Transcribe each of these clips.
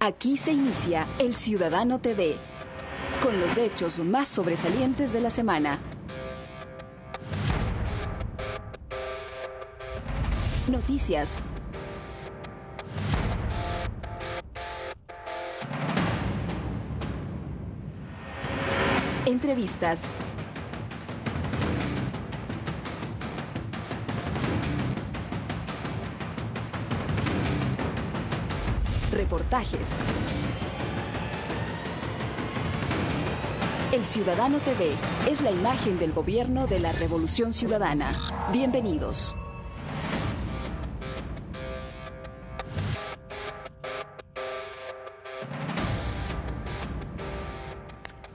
Aquí se inicia El Ciudadano TV, con los hechos más sobresalientes de la semana. Noticias. Entrevistas. Reportajes. El Ciudadano TV es la imagen del gobierno de la Revolución Ciudadana. Bienvenidos.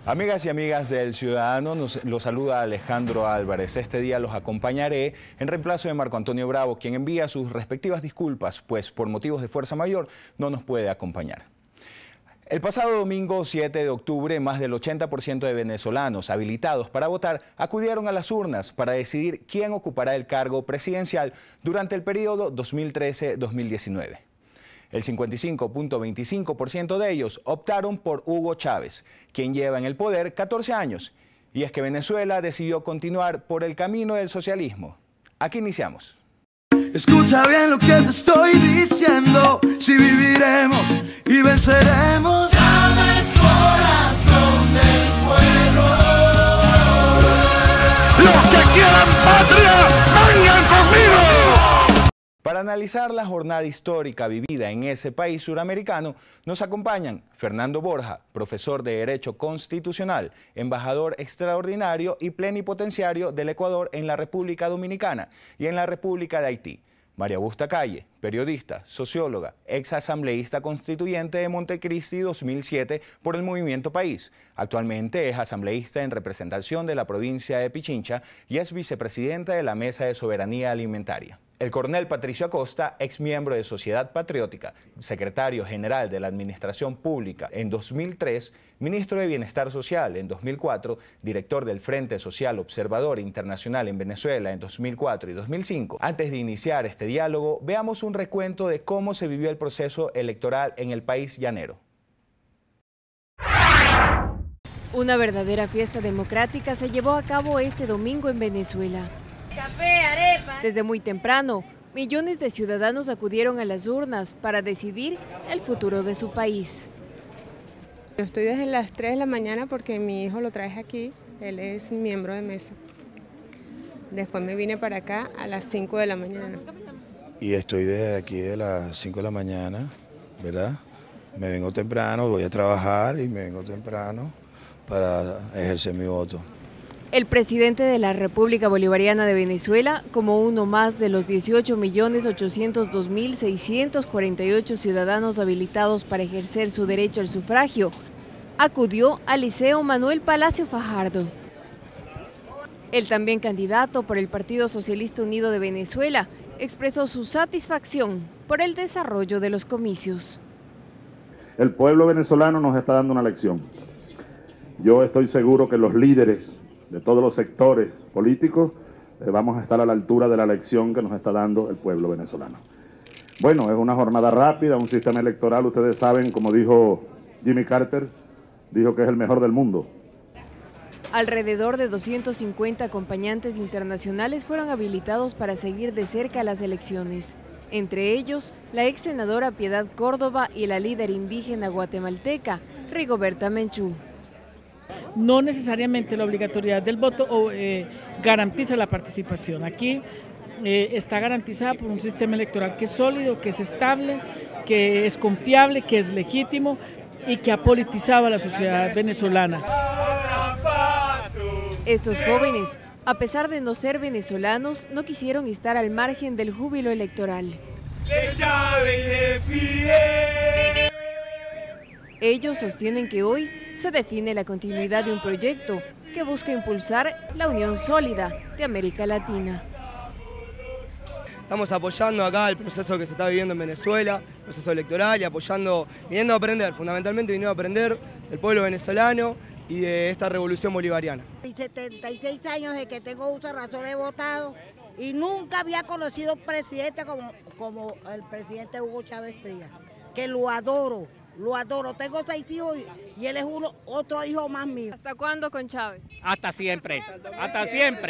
Amigas y amigas del Ciudadano, los saluda Alejandro Álvarez. Este día los acompañaré en reemplazo de Marco Antonio Bravo, quien envía sus respectivas disculpas, pues por motivos de fuerza mayor no nos puede acompañar. El pasado domingo 7 de octubre, más del 80% de venezolanos habilitados para votar acudieron a las urnas para decidir quién ocupará el cargo presidencial durante el periodo 2013-2019. El 55.25% de ellos optaron por Hugo Chávez, quien lleva en el poder 14 años. Y es que Venezuela decidió continuar por el camino del socialismo. Aquí iniciamos. Escucha bien lo que te estoy diciendo, si viviremos y venceremos. Chávez, corazón del pueblo. Los que quieran patria, vengan conmigo. Para analizar la jornada histórica vivida en ese país suramericano, nos acompañan Fernando Borja, profesor de Derecho Constitucional, embajador extraordinario y plenipotenciario del Ecuador en la República Dominicana y en la República de Haití. María Augusta Calle, periodista, socióloga, exasambleísta constituyente de Montecristi 2007 por el Movimiento País. Actualmente es asambleísta en representación de la provincia de Pichincha y es vicepresidenta de la Mesa de Soberanía Alimentaria. El coronel Patricio Acosta, exmiembro de Sociedad Patriótica, secretario general de la Administración Pública en 2003, ministro de Bienestar Social en 2004, director del Frente Social Observador Internacional en Venezuela en 2004 y 2005. Antes de iniciar este diálogo, veamos un recuento de cómo se vivió el proceso electoral en el país llanero. Una verdadera fiesta democrática se llevó a cabo este domingo en Venezuela. Café, arepa. Desde muy temprano, millones de ciudadanos acudieron a las urnas para decidir el futuro de su país. Yo estoy desde las 3 de la mañana porque mi hijo lo traje aquí, él es miembro de mesa. Después me vine para acá a las 5 de la mañana. Y estoy desde aquí de las 5 de la mañana, ¿verdad? Me vengo temprano, voy a trabajar y me vengo temprano para ejercer mi voto. El presidente de la República Bolivariana de Venezuela, como uno más de los 18.802.648 ciudadanos habilitados para ejercer su derecho al sufragio, acudió al Liceo Manuel Palacio Fajardo. El también candidato por el Partido Socialista Unido de Venezuela expresó su satisfacción por el desarrollo de los comicios. El pueblo venezolano nos está dando una lección. Yo estoy seguro que los líderes de todos los sectores políticos vamos a estar a la altura de la lección que nos está dando el pueblo venezolano. Bueno, es una jornada rápida, un sistema electoral, ustedes saben, como dijo Jimmy Carter, dijo que es el mejor del mundo. Alrededor de 250 acompañantes internacionales fueron habilitados para seguir de cerca las elecciones. Entre ellos, la ex senadora Piedad Córdoba y la líder indígena guatemalteca, Rigoberta Menchú. No necesariamente la obligatoriedad del voto garantiza la participación. Aquí está garantizada por un sistema electoral que es sólido, que es estable, que es confiable, que es legítimo y que ha politizado a la sociedad venezolana. Estos jóvenes, a pesar de no ser venezolanos, no quisieron estar al margen del júbilo electoral. Ellos sostienen que hoy se define la continuidad de un proyecto que busca impulsar la unión sólida de América Latina. Estamos apoyando acá el proceso que se está viviendo en Venezuela, proceso electoral, y apoyando, viniendo a aprender, fundamentalmente viniendo a aprender del pueblo venezolano y de esta revolución bolivariana. 76 años de que tengo uso de razón, he votado y nunca había conocido un presidente como el presidente Hugo Chávez Frías, que lo adoro lo adoro. Tengo 6 hijos y él es otro hijo más mío. ¿Hasta cuándo con Chávez? Hasta siempre,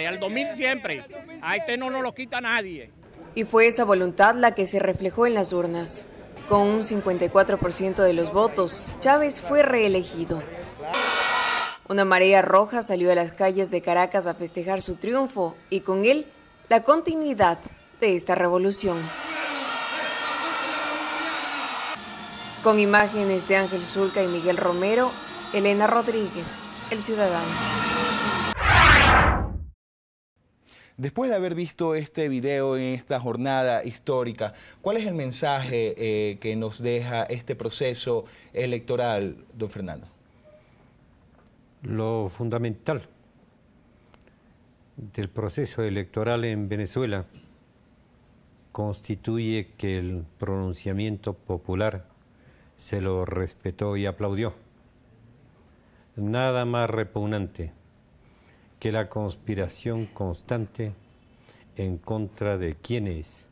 al 2000 siempre. A este no nos lo quita nadie. Y fue esa voluntad la que se reflejó en las urnas. Con un 54% de los votos, Chávez fue reelegido. Una marea roja salió a las calles de Caracas a festejar su triunfo y con él la continuidad de esta revolución. Con imágenes de Ángel Zulca y Miguel Romero, Elena Rodríguez, El Ciudadano. Después de haber visto este video en esta jornada histórica, ¿cuál es el mensaje que nos deja este proceso electoral, don Fernando? Lo fundamental del proceso electoral en Venezuela constituye que el pronunciamiento popular se lo respetó y aplaudió. Nada más repugnante que la conspiración constante en contra de quienes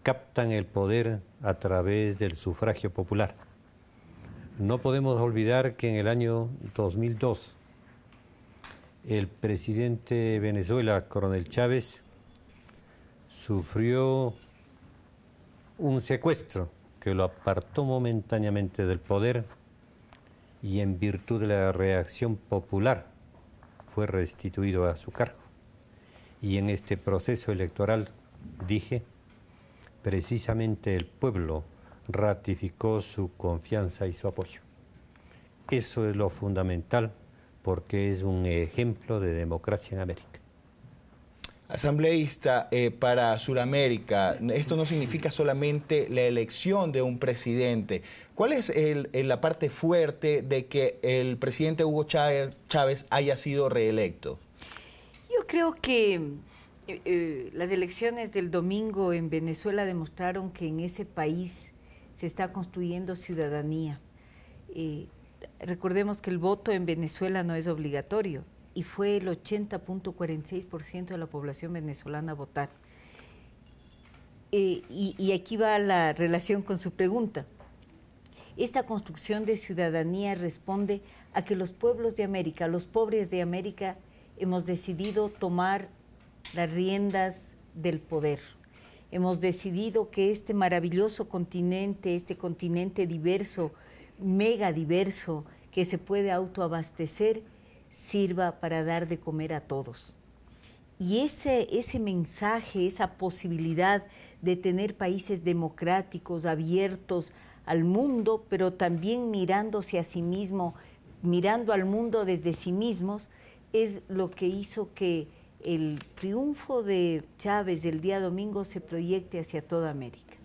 captan el poder a través del sufragio popular. No podemos olvidar que en el año 2002 el presidente de Venezuela, Coronel Chávez, sufrió un secuestro que lo apartó momentáneamente del poder y en virtud de la reacción popular fue restituido a su cargo. Y en este proceso electoral, dije, precisamente el pueblo ratificó su confianza y su apoyo. Eso es lo fundamental porque es un ejemplo de democracia en América. Asambleísta, para Sudamérica, esto no significa solamente la elección de un presidente. ¿Cuál es la parte fuerte de que el presidente Hugo Chávez haya sido reelecto? Yo creo que las elecciones del domingo en Venezuela demostraron que en ese país se está construyendo ciudadanía. Recordemos que el voto en Venezuela no es obligatorio y fue el 80.46% de la población venezolana a votar. Y aquí va la relación con su pregunta. Esta construcción de ciudadanía responde a que los pueblos de América, los pobres de América, hemos decidido tomar las riendas del poder. Hemos decidido que este maravilloso continente, este continente diverso, mega diverso, que se puede autoabastecer, sirva para dar de comer a todos. Y ese mensaje, esa posibilidad de tener países democráticos, abiertos al mundo, pero también mirándose a sí mismo, mirando al mundo desde sí mismos, es lo que hizo que el triunfo de Chávez el día domingo se proyecte hacia toda América.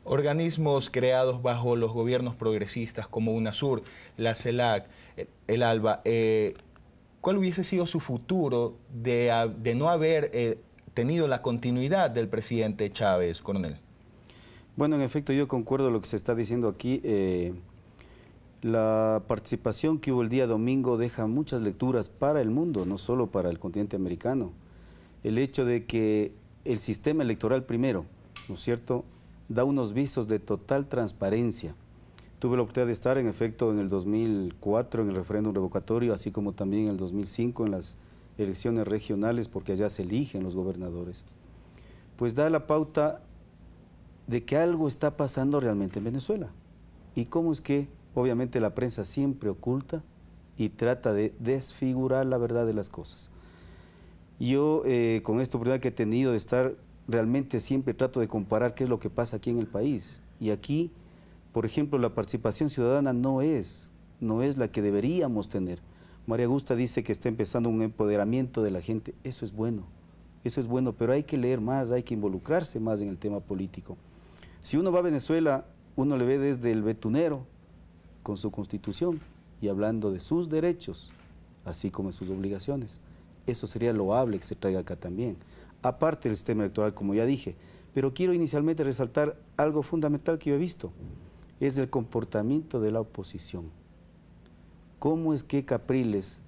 Organismos creados bajo los gobiernos progresistas como UNASUR, la CELAC, el ALBA, ¿cuál hubiese sido su futuro de no haber tenido la continuidad del presidente Chávez, coronel? Bueno, en efecto, yo concuerdo con lo que se está diciendo aquí. La participación que hubo el día domingo deja muchas lecturas para el mundo, no solo para el continente americano. El hecho de que el sistema electoral primero, ¿no es cierto?, da unos visos de total transparencia. Tuve la oportunidad de estar, en efecto, en el 2004 en el referéndum revocatorio, así como también en el 2005 en las elecciones regionales, porque allá se eligen los gobernadores. Pues da la pauta de que algo está pasando realmente en Venezuela. ¿Y cómo es que, obviamente, la prensa siempre oculta y trata de desfigurar la verdad de las cosas? Yo, con esta oportunidad que he tenido de estar, realmente siempre trato de comparar qué es lo que pasa aquí en el país. Y aquí, por ejemplo, la participación ciudadana no es la que deberíamos tener. María Augusta dice que está empezando un empoderamiento de la gente. Eso es bueno, pero hay que leer más, hay que involucrarse más en el tema político. Si uno va a Venezuela, uno le ve desde el betunero, con su constitución, y hablando de sus derechos, así como de sus obligaciones. Eso sería loable que se traiga acá también. Aparte del sistema electoral, como ya dije, pero quiero inicialmente resaltar algo fundamental que yo he visto, es el comportamiento de la oposición. ¿Cómo es que Capriles,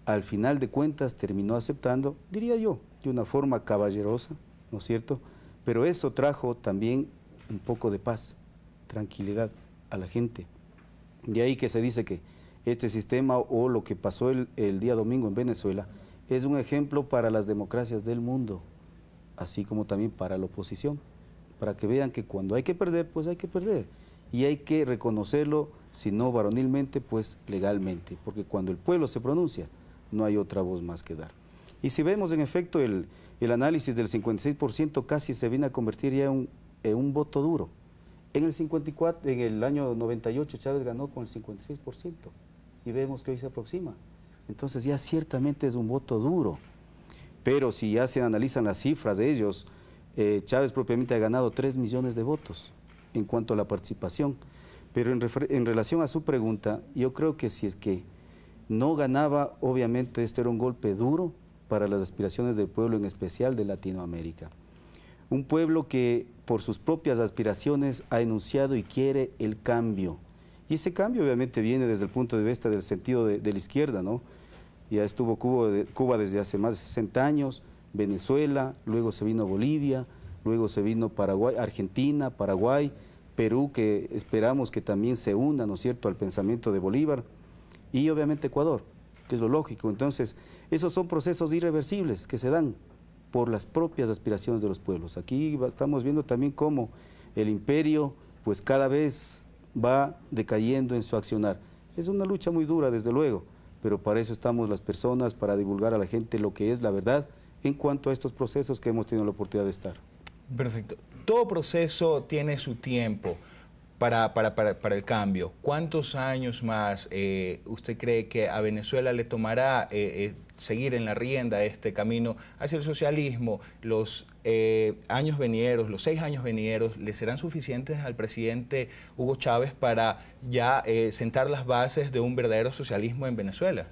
al final de cuentas, terminó aceptando, diría yo, de una forma caballerosa, ¿no es cierto? Pero eso trajo también un poco de paz, tranquilidad a la gente. De ahí que se dice que este sistema o lo que pasó el día domingo en Venezuela es un ejemplo para las democracias del mundo, así como también para la oposición, para que vean que cuando hay que perder, pues hay que perder. Y hay que reconocerlo, si no varonilmente, pues legalmente, porque cuando el pueblo se pronuncia, no hay otra voz más que dar. Y si vemos en efecto el análisis del 56% casi se viene a convertir ya en un voto duro. En el año 98 Chávez ganó con el 56% y vemos que hoy se aproxima. Entonces ya ciertamente es un voto duro, pero si ya se analizan las cifras de ellos, Chávez propiamente ha ganado 3 millones de votos en cuanto a la participación. Pero en relación a su pregunta, yo creo que si es que no ganaba, obviamente este era un golpe duro para las aspiraciones del pueblo, en especial de Latinoamérica. Un pueblo que por sus propias aspiraciones ha enunciado y quiere el cambio. Y ese cambio obviamente viene desde el punto de vista del sentido de la izquierda, ¿no? Ya estuvo Cuba desde hace más de 60 años, Venezuela, luego se vino Bolivia, luego se vino Paraguay, Argentina, Paraguay, Perú, que esperamos que también se una, ¿no es cierto?, al pensamiento de Bolívar, y obviamente Ecuador, que es lo lógico. Entonces, esos son procesos irreversibles que se dan por las propias aspiraciones de los pueblos. Aquí estamos viendo también cómo el imperio, pues cada vez va decayendo en su accionar. Es una lucha muy dura, desde luego, pero para eso estamos las personas, para divulgar a la gente lo que es la verdad en cuanto a estos procesos que hemos tenido la oportunidad de estar. Perfecto. Todo proceso tiene su tiempo para el cambio. ¿Cuántos años más usted cree que a Venezuela le tomará seguir en la rienda este camino hacia el socialismo? Los años venideros, los 6 años venideros, ¿le serán suficientes al presidente Hugo Chávez para ya sentar las bases de un verdadero socialismo en Venezuela?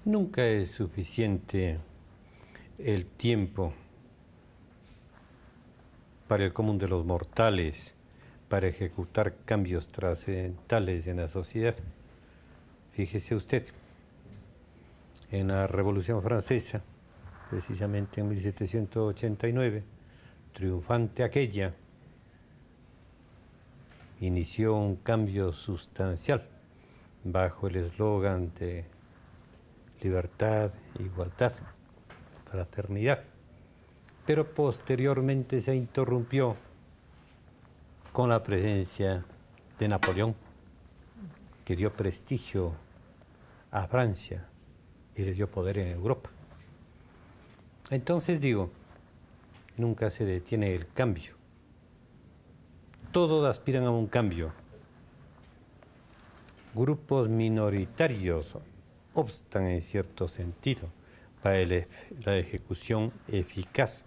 Nunca es suficiente el tiempo para el común de los mortales, para ejecutar cambios trascendentales en la sociedad. Fíjese usted, en la Revolución Francesa, precisamente en 1789, triunfante aquella, inició un cambio sustancial bajo el eslogan de libertad, igualdad, fraternidad. Pero posteriormente se interrumpió con la presencia de Napoleón, que dio prestigio a Francia y le dio poder en Europa. Entonces digo, nunca se detiene el cambio. Todos aspiran a un cambio. Grupos minoritarios obstan en cierto sentido para la ejecución eficaz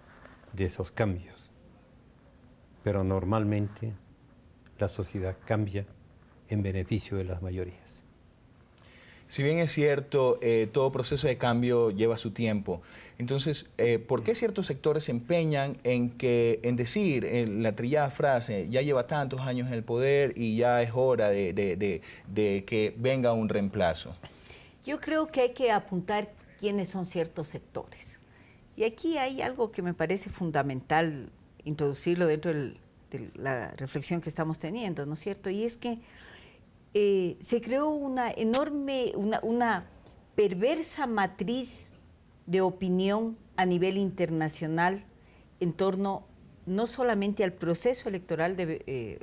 de esos cambios. Pero normalmente la sociedad cambia en beneficio de las mayorías. Si bien es cierto, todo proceso de cambio lleva su tiempo, entonces, ¿por qué ciertos sectores se empeñan en decir en la trillada frase, ya lleva tantos años en el poder y ya es hora de que venga un reemplazo? Yo creo que hay que apuntar quiénes son ciertos sectores. Y aquí hay algo que me parece fundamental introducirlo dentro de la reflexión que estamos teniendo, ¿no es cierto? Y es que se creó una enorme, una perversa matriz de opinión a nivel internacional en torno no solamente al proceso electoral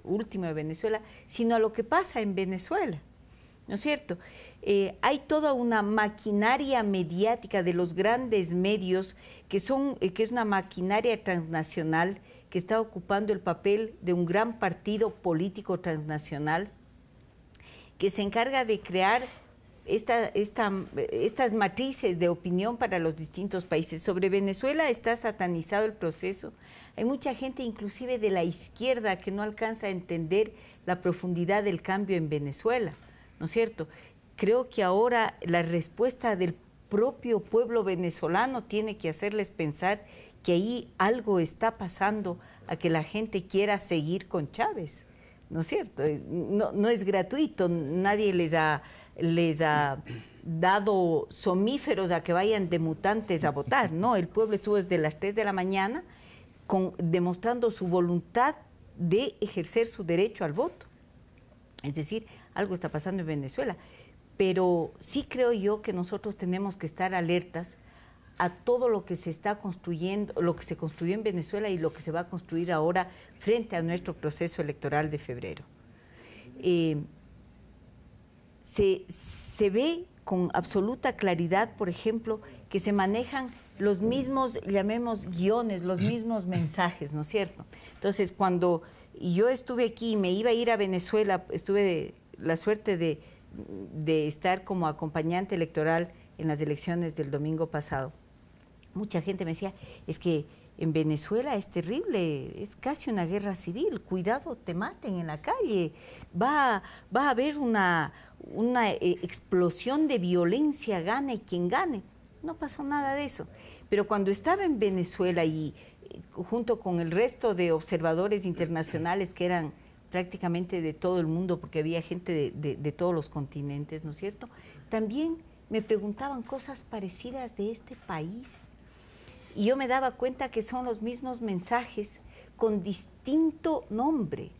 último de Venezuela, sino a lo que pasa en Venezuela, ¿no es cierto? Hay toda una maquinaria mediática de los grandes medios que es una maquinaria transnacional que está ocupando el papel de un gran partido político transnacional que se encarga de crear estas matrices de opinión para los distintos países. Sobre Venezuela está satanizado el proceso. Hay mucha gente, inclusive de la izquierda, que no alcanza a entender la profundidad del cambio en Venezuela, ¿no es cierto? Creo que ahora la respuesta del propio pueblo venezolano tiene que hacerles pensar que ahí algo está pasando a que la gente quiera seguir con Chávez, ¿no es cierto? No es gratuito, nadie les ha dado somníferos a que vayan de mutantes a votar, ¿no? El pueblo estuvo desde las 3 de la mañana demostrando su voluntad de ejercer su derecho al voto. Es decir, algo está pasando en Venezuela. Pero sí creo yo que nosotros tenemos que estar alertas a todo lo que se está construyendo, lo que se construyó en Venezuela y lo que se va a construir ahora frente a nuestro proceso electoral de febrero. Se ve con absoluta claridad, por ejemplo, que se manejan los mismos, llamemos guiones, los mismos mensajes, ¿no es cierto? Entonces, cuando yo estuve aquí y me iba a ir a Venezuela, tuve la suerte de estar como acompañante electoral en las elecciones del domingo pasado. Mucha gente me decía, es que en Venezuela es terrible, es casi una guerra civil, cuidado, te maten en la calle, va a haber una explosión de violencia, gane quien gane. No pasó nada de eso. Pero cuando estaba en Venezuela y junto con el resto de observadores internacionales que eran prácticamente de todo el mundo, porque había gente de todos los continentes, ¿no es cierto? También me preguntaban cosas parecidas de este país. Y yo me daba cuenta que son los mismos mensajes con distinto nombre.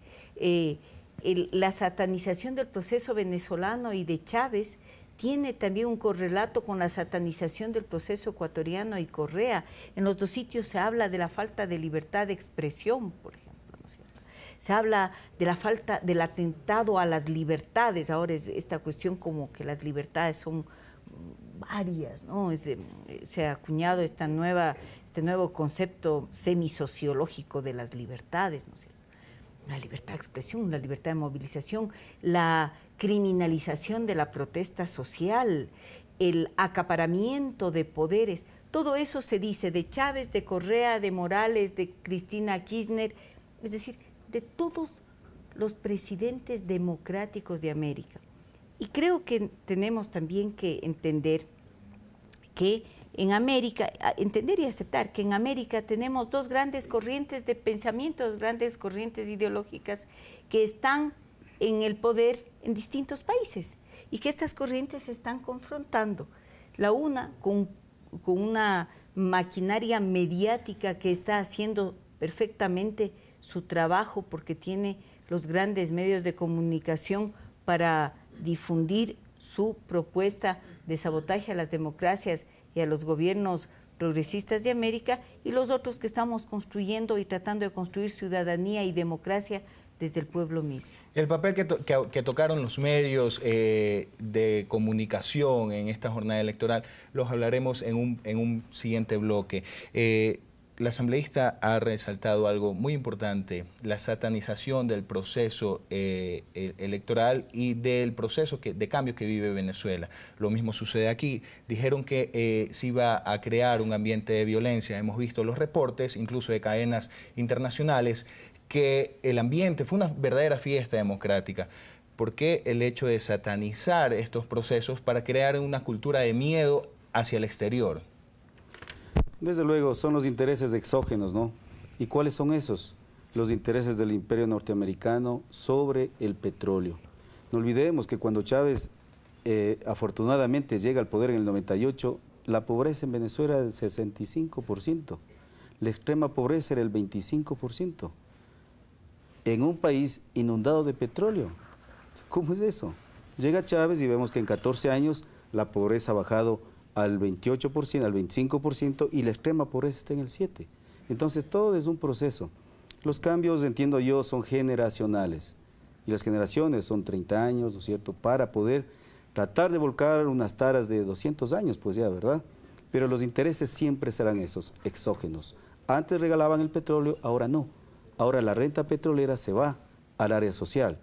La satanización del proceso venezolano y de Chávez tiene también un correlato con la satanización del proceso ecuatoriano y Correa. En los dos sitios se habla de la falta de libertad de expresión, por ejemplo, ¿no es cierto? Se habla de la falta del atentado a las libertades. Ahora es esta cuestión como que las libertades son varias, ¿no? Se ha acuñado este nuevo concepto semisociológico de las libertades, ¿no es cierto? La libertad de expresión, la libertad de movilización, la criminalización de la protesta social, el acaparamiento de poderes, todo eso se dice de Chávez, de Correa, de Morales, de Cristina Kirchner, es decir, de todos los presidentes democráticos de América. Y creo que tenemos también que entender que en América, entender y aceptar que en América tenemos dos grandes corrientes de pensamiento, dos grandes corrientes ideológicas que están en el poder en distintos países y que estas corrientes se están confrontando. La una con una maquinaria mediática que está haciendo perfectamente su trabajo porque tiene los grandes medios de comunicación para difundir su propuesta de sabotaje a las democracias y a los gobiernos progresistas de América, y los otros que estamos construyendo y tratando de construir ciudadanía y democracia desde el pueblo mismo. El papel que tocaron los medios de comunicación en esta jornada electoral los hablaremos en un siguiente bloque. La asambleísta ha resaltado algo muy importante, la satanización del proceso electoral y del proceso de cambio que vive Venezuela. Lo mismo sucede aquí. Dijeron que se iba a crear un ambiente de violencia. Hemos visto los reportes, incluso de cadenas internacionales, que el ambiente fue una verdadera fiesta democrática. ¿Por qué el hecho de satanizar estos procesos para crear una cultura de miedo hacia el exterior? Desde luego, son los intereses exógenos, ¿no? ¿Y cuáles son esos? Los intereses del imperio norteamericano sobre el petróleo. No olvidemos que cuando Chávez afortunadamente llega al poder en el 98, la pobreza en Venezuela era del 65%, la extrema pobreza era el 25%, en un país inundado de petróleo. ¿Cómo es eso? Llega Chávez y vemos que en 14 años la pobreza ha bajado al 28%, al 25%, y la extrema pobreza está en el 7%. Entonces todo es un proceso. Los cambios, entiendo yo, son generacionales, y las generaciones son 30 años, ¿no es cierto?, para poder tratar de volcar unas taras de 200 años, pues ya, ¿verdad? Pero los intereses siempre serán esos, exógenos. Antes regalaban el petróleo, ahora no. Ahora la renta petrolera se va al área social.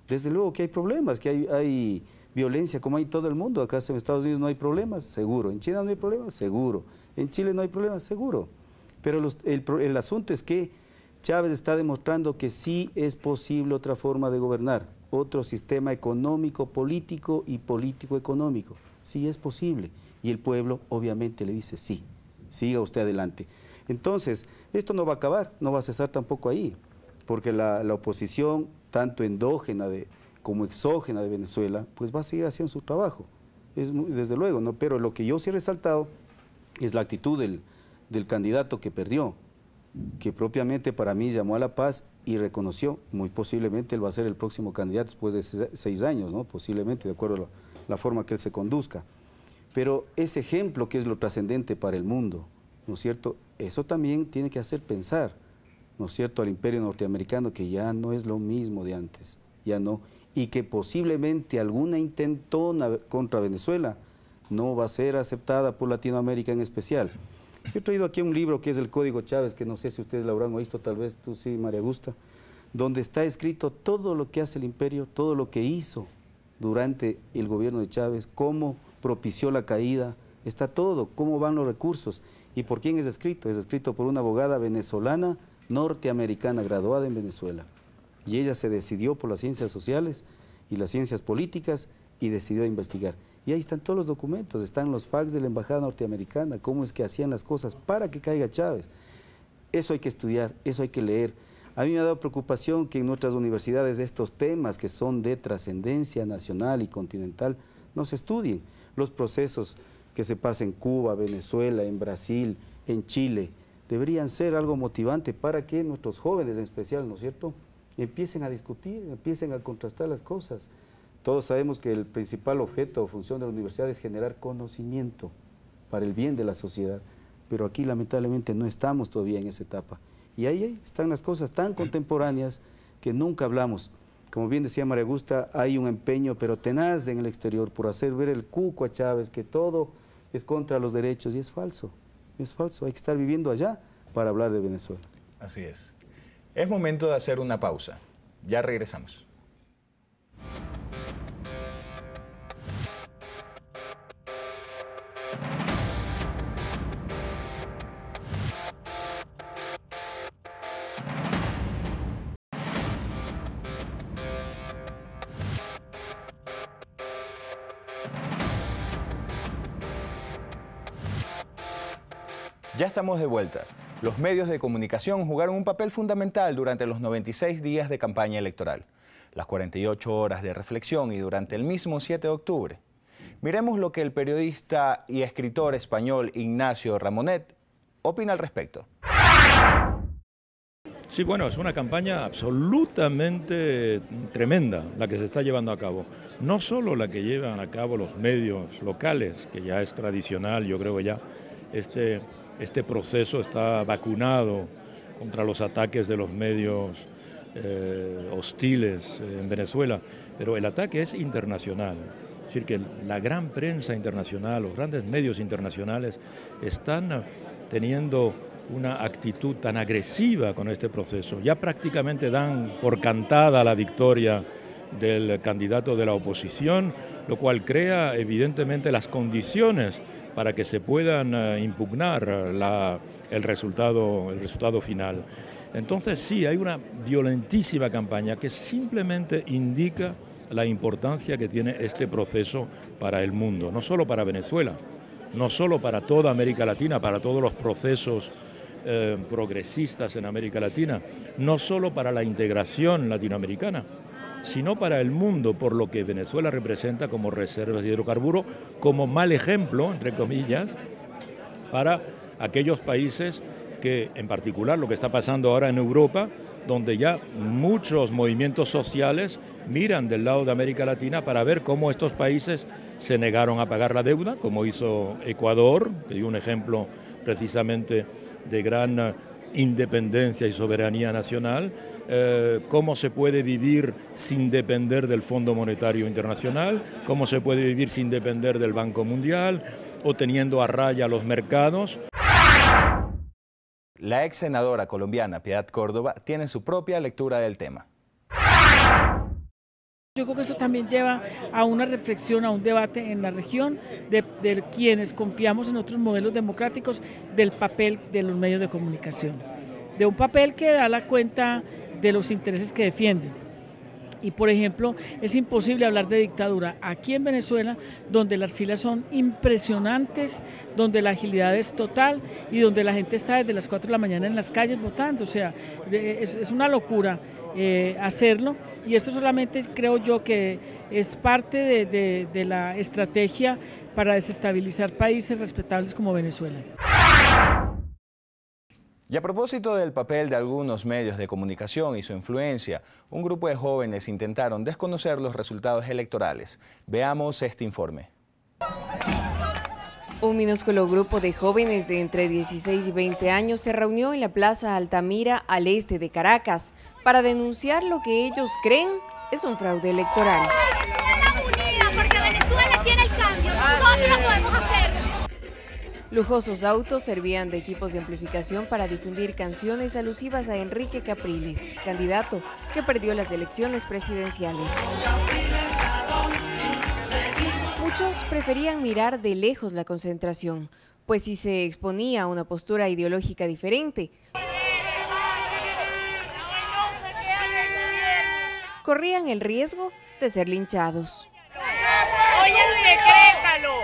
Desde luego que hay problemas, que hay violencia como hay en todo el mundo. Acá en Estados Unidos no hay problemas, seguro. En China no hay problemas, seguro. En Chile no hay problemas, seguro. Pero el asunto es que Chávez está demostrando que sí es posible otra forma de gobernar, otro sistema económico, político y político-económico. Sí es posible. Y el pueblo obviamente le dice sí, siga usted adelante. Entonces, esto no va a acabar, no va a cesar tampoco ahí, porque la oposición, tanto endógena como exógena de Venezuela, pues va a seguir haciendo su trabajo, desde luego, ¿no? Pero lo que yo sí he resaltado es la actitud del candidato que perdió. que propiamente para mí llamó a la paz y reconoció, muy posiblemente él va a ser el próximo candidato después de 6 años, ¿no? Posiblemente, de acuerdo a la forma que él se conduzca. Pero ese ejemplo que es lo trascendente para el mundo, ¿no es cierto? Eso también tiene que hacer pensar, ¿no es cierto?, al imperio norteamericano, que ya no es lo mismo de antes, ya no, y que posiblemente alguna intentona contra Venezuela no va a ser aceptada por Latinoamérica en especial. Yo he traído aquí un libro que es el Código Chávez, que no sé si ustedes lo habrán visto, tal vez tú sí, María Augusta, donde está escrito todo lo que hace el imperio, todo lo que hizo durante el gobierno de Chávez, cómo propició la caída, está todo, cómo van los recursos. ¿Y por quién es escrito? Es escrito por una abogada venezolana, norteamericana, graduada en Venezuela. Y ella se decidió por las ciencias sociales y las ciencias políticas y decidió investigar. Y ahí están todos los documentos, están los fax de la embajada norteamericana, cómo es que hacían las cosas para que caiga Chávez. Eso hay que estudiar, eso hay que leer. A mí me ha dado preocupación que en nuestras universidades estos temas que son de trascendencia nacional y continental no se estudien. Los procesos que se pasan en Cuba, Venezuela, en Brasil, en Chile, deberían ser algo motivante para que nuestros jóvenes en especial, ¿no es cierto?, empiecen a discutir, empiecen a contrastar las cosas. Todos sabemos que el principal objeto o función de la universidad es generar conocimiento para el bien de la sociedad, pero aquí lamentablemente no estamos todavía en esa etapa. Y ahí están las cosas tan contemporáneas que nunca hablamos. Como bien decía María Augusta, hay un empeño pero tenaz en el exterior por hacer ver el cuco a Chávez, que todo es contra los derechos, y es falso, hay que estar viviendo allá para hablar de Venezuela. Así es. Es momento de hacer una pausa. Ya regresamos. Ya estamos de vuelta. Los medios de comunicación jugaron un papel fundamental durante los 96 días de campaña electoral, las 48 horas de reflexión y durante el mismo 7 de octubre. Miremos lo que el periodista y escritor español Ignacio Ramonet opina al respecto. Sí, bueno, es una campaña absolutamente tremenda la que se está llevando a cabo. No solo la que llevan a cabo los medios locales, que ya es tradicional, yo creo que ya este proceso está vacunado contra los ataques de los medios hostiles en Venezuela, pero el ataque es internacional. Es decir, que la gran prensa internacional, los grandes medios internacionales están teniendo una actitud tan agresiva con este proceso. Ya prácticamente dan por cantada la victoria del candidato de la oposición, lo cual crea evidentemente las condiciones para que se puedan impugnar el resultado final. Entonces sí, hay una violentísima campaña que simplemente indica la importancia que tiene este proceso para el mundo, no solo para Venezuela, no solo para toda América Latina, para todos los procesos progresistas en América Latina, no solo para la integración latinoamericana, sino para el mundo, por lo que Venezuela representa como reservas de hidrocarburos, como mal ejemplo, entre comillas, para aquellos países que, en particular lo que está pasando ahora en Europa, donde ya muchos movimientos sociales miran del lado de América Latina para ver cómo estos países se negaron a pagar la deuda, como hizo Ecuador, que dio un ejemplo precisamente de gran independencia y soberanía nacional, cómo se puede vivir sin depender del Fondo Monetario Internacional, cómo se puede vivir sin depender del Banco Mundial o teniendo a raya los mercados. La ex senadora colombiana Piedad Córdoba tiene su propia lectura del tema. Yo creo que eso también lleva a una reflexión, a un debate en la región de quienes confiamos en otros modelos democráticos, del papel de los medios de comunicación, de un papel que da la cuenta de los intereses que defienden. Y por ejemplo, es imposible hablar de dictadura aquí en Venezuela, donde las filas son impresionantes, donde la agilidad es total y donde la gente está desde las 4 de la mañana en las calles votando. O sea, es una locura hacerlo, y esto solamente creo yo que es parte de la estrategia para desestabilizar países respetables como Venezuela. Y a propósito del papel de algunos medios de comunicación y su influencia, un grupo de jóvenes intentaron desconocer los resultados electorales. Veamos este informe. Un minúsculo grupo de jóvenes de entre 16 y 20 años se reunió en la Plaza Altamira, al este de Caracas, para denunciar lo que ellos creen es un fraude electoral. Porque Venezuela tiene el cambio, nosotros lo podemos hacer. Lujosos autos servían de equipos de amplificación para difundir canciones alusivas a Enrique Capriles, candidato que perdió las elecciones presidenciales. Muchos preferían mirar de lejos la concentración, pues si se exponía a una postura ideológica diferente, corrían el riesgo de ser linchados. ¡Oye, decrétalo!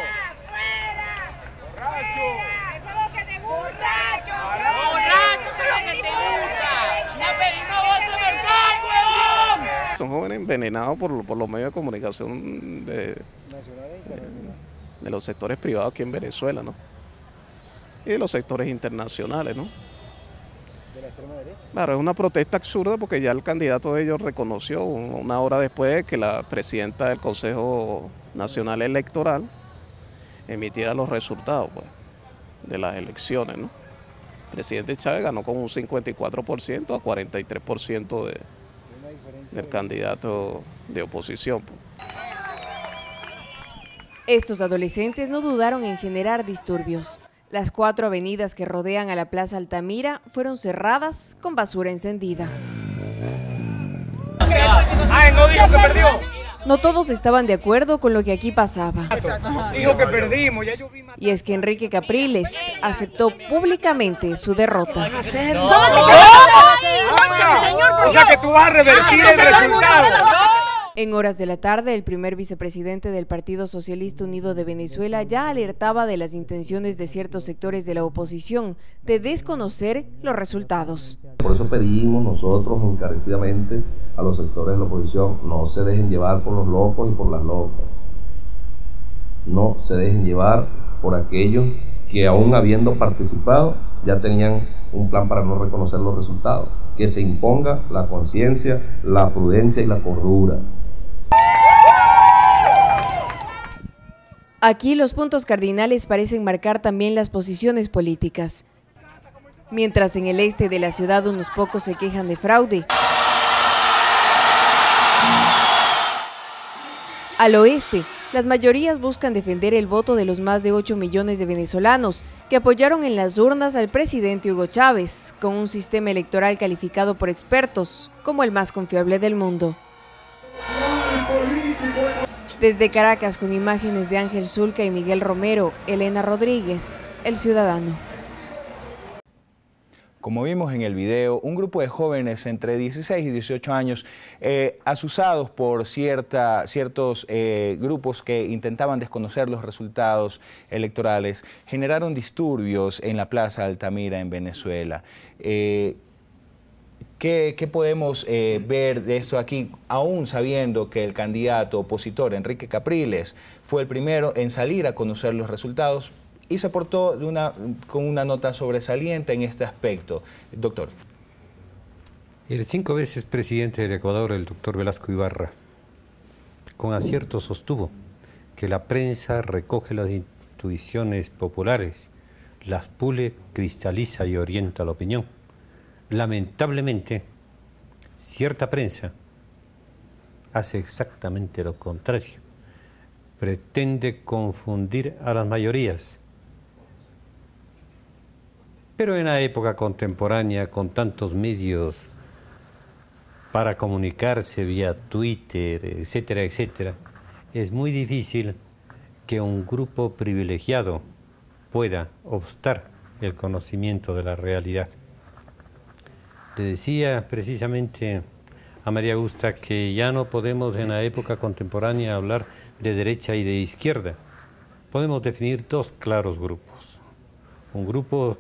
¡Borracho! ¡Eso es lo que te gusta! ¡Borracho! ¡Eso es lo que te gusta! Son jóvenes envenenados por los medios de comunicación de los sectores privados aquí en Venezuela, ¿no? Y de los sectores internacionales, ¿no? ¿De la extrema derecha? Claro, es una protesta absurda porque ya el candidato de ellos reconoció una hora después de que la presidenta del Consejo Nacional Electoral emitiera los resultados, pues, de las elecciones, ¿no? El presidente Chávez ganó con un 54% a 43% del candidato de oposición, pues. Estos adolescentes no dudaron en generar disturbios. Las 4 avenidas que rodean a la Plaza Altamira fueron cerradas con basura encendida. ¡Ay, no dijo que perdió! No todos estaban de acuerdo con lo que aquí pasaba. Dijo que perdimos. Y es que Enrique Capriles aceptó públicamente su derrota. O sea que tú vas a revertir el resultado. En horas de la tarde, el primer vicepresidente del Partido Socialista Unido de Venezuela ya alertaba de las intenciones de ciertos sectores de la oposición de desconocer los resultados. Por eso pedimos nosotros encarecidamente a los sectores de la oposición: no se dejen llevar por los locos y por las locas. No se dejen llevar por aquellos que, aún habiendo participado, ya tenían un plan para no reconocer los resultados. Que se imponga la conciencia, la prudencia y la cordura. Aquí los puntos cardinales parecen marcar también las posiciones políticas. Mientras en el este de la ciudad unos pocos se quejan de fraude, al oeste, las mayorías buscan defender el voto de los más de 8 millones de venezolanos que apoyaron en las urnas al presidente Hugo Chávez, con un sistema electoral calificado por expertos como el más confiable del mundo. Desde Caracas, con imágenes de Ángel Zulca y Miguel Romero, Elena Rodríguez, El Ciudadano. Como vimos en el video, un grupo de jóvenes entre 16 y 18 años, asusados por ciertos grupos que intentaban desconocer los resultados electorales, generaron disturbios en la Plaza Altamira en Venezuela. ¿Qué podemos ver de esto aquí, aún sabiendo que el candidato opositor, Enrique Capriles, fue el primero en salir a conocer los resultados y se portó con una nota sobresaliente en este aspecto? Doctor. El 5 veces presidente del Ecuador, el doctor Velasco Ibarra, con acierto sostuvo que la prensa recoge las intuiciones populares, las pule, cristaliza y orienta la opinión. Lamentablemente, cierta prensa hace exactamente lo contrario. Pretende confundir a las mayorías. Pero en la época contemporánea, con tantos medios para comunicarse vía Twitter, etcétera, etcétera, es muy difícil que un grupo privilegiado pueda obstar el conocimiento de la realidad. Le decía precisamente a María Augusta que ya no podemos en la época contemporánea hablar de derecha y de izquierda. Podemos definir 2 claros grupos. Un grupo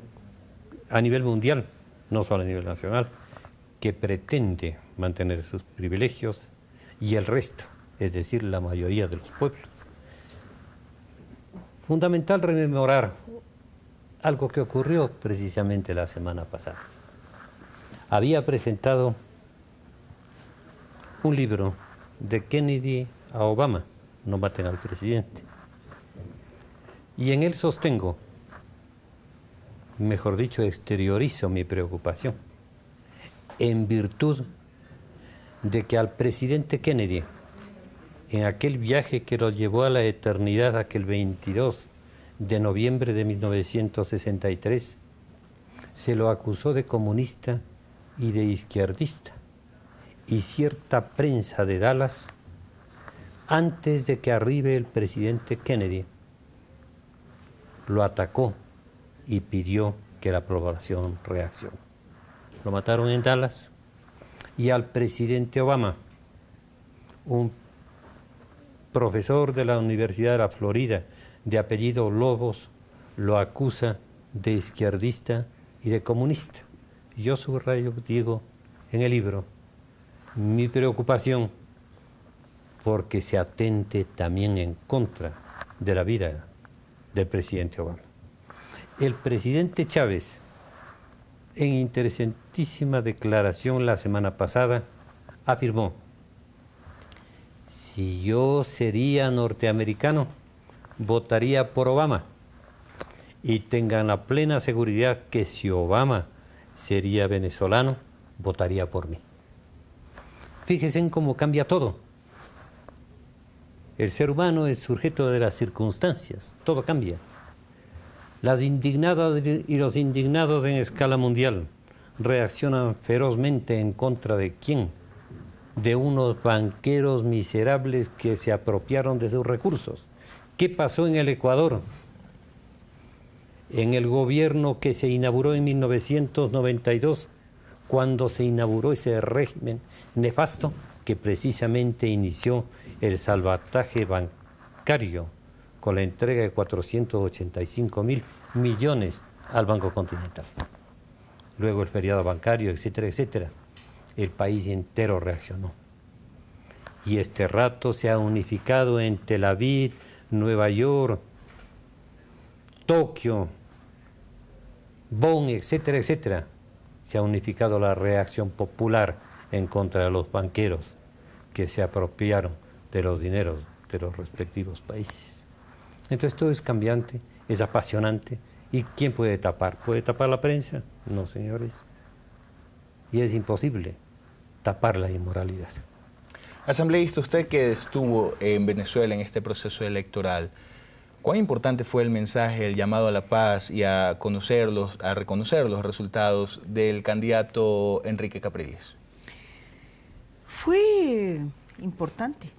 a nivel mundial, no solo a nivel nacional, que pretende mantener sus privilegios, y el resto, es decir, la mayoría de los pueblos. Fundamental rememorar algo que ocurrió precisamente la semana pasada. Había presentado un libro de Kennedy a Obama, No maten al presidente. Y en él sostengo, mejor dicho, exteriorizo mi preocupación, en virtud de que al presidente Kennedy, en aquel viaje que lo llevó a la eternidad, aquel 22 de noviembre de 1963, se lo acusó de comunista y de izquierdista. Y cierta prensa de Dallas, antes de que arribe el presidente Kennedy, lo atacó y pidió que la población reaccione. Lo mataron en Dallas, y al presidente Obama, un profesor de la Universidad de la Florida, de apellido Lobos, lo acusa de izquierdista y de comunista. Yo subrayo, digo en el libro, mi preocupación porque se atente también en contra de la vida del presidente Obama. El presidente Chávez, en interesantísima declaración la semana pasada, afirmó: si yo sería norteamericano, votaría por Obama, y tengan la plena seguridad que si Obama sería venezolano, votaría por mí. Fíjense en cómo cambia todo. El ser humano es sujeto de las circunstancias, todo cambia. Las indignadas y los indignados en escala mundial reaccionan ferozmente en contra de ¿quién? De unos banqueros miserables que se apropiaron de sus recursos. ¿Qué pasó en el Ecuador? En el gobierno que se inauguró en 1992, cuando se inauguró ese régimen nefasto que precisamente inició el salvataje bancario con la entrega de 485.000 millones al Banco Continental. Luego el feriado bancario, etcétera, etcétera. El país entero reaccionó. Y este rato se ha unificado en Tel Aviv, Nueva York, Tokio, Bonn, etcétera, etcétera. Se ha unificado la reacción popular en contra de los banqueros que se apropiaron de los dineros de los respectivos países. Entonces todo es cambiante, es apasionante. ¿Y quién puede tapar? ¿Puede tapar la prensa? No, señores. Y es imposible tapar la inmoralidad. Asambleísta, usted que estuvo en Venezuela en este proceso electoral, ¿cuán importante fue el mensaje, el llamado a la paz y a reconocer los resultados del candidato Enrique Capriles? Fue importante.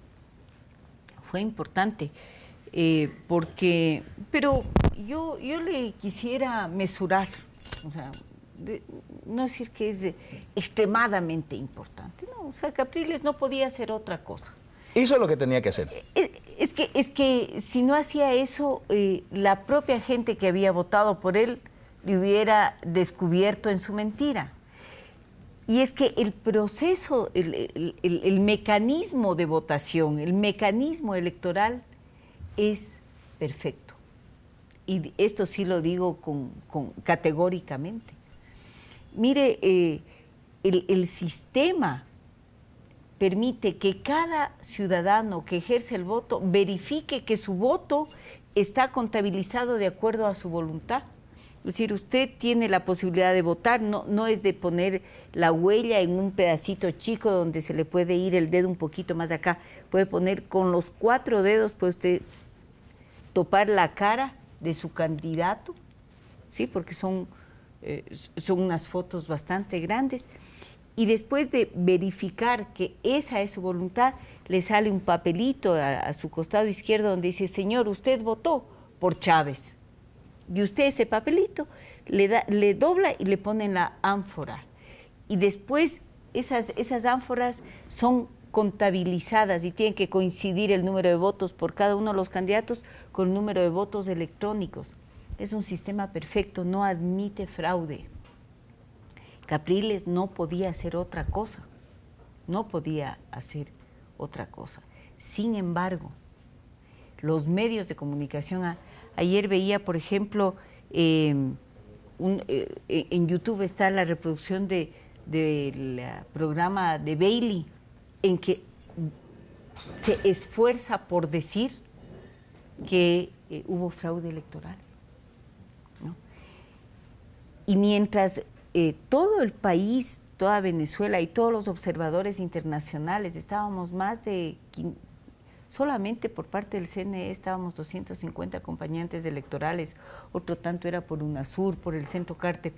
Pero yo le quisiera mesurar, o sea, no decir que es extremadamente importante, no, o sea, Capriles no podía hacer otra cosa. Hizo lo que tenía que hacer. Es que si no hacía eso, la propia gente que había votado por él le hubiera descubierto en su mentira. Y es que el proceso, el mecanismo de votación, el mecanismo electoral es perfecto. Y esto sí lo digo categóricamente. Mire, el sistema permite que cada ciudadano que ejerce el voto verifique que su voto está contabilizado de acuerdo a su voluntad. Es decir, usted tiene la posibilidad de votar, no es de poner la huella en un pedacito chico donde se le puede ir el dedo un poquito más acá. Puede poner con los 4 dedos, puede usted topar la cara de su candidato, ¿sí? Porque son unas fotos bastante grandes. Y después de verificar que esa es su voluntad, le sale un papelito a su costado izquierdo donde dice: señor, usted votó por Chávez. Y usted ese papelito le dobla y le pone en la ánfora. Y después esas ánforas son contabilizadas y tienen que coincidir el número de votos por cada uno de los candidatos con el número de votos electrónicos. Es un sistema perfecto, no admite fraude. Capriles no podía hacer otra cosa, Sin embargo, los medios de comunicación, ayer veía, por ejemplo, en YouTube está la reproducción del programa de Bailey, en que se esfuerza por decir que hubo fraude electoral, ¿no? Y mientras todo el país, toda Venezuela y todos los observadores internacionales, estábamos más de, solamente por parte del CNE estábamos 250 acompañantes electorales, otro tanto era por UNASUR, por el Centro Carter.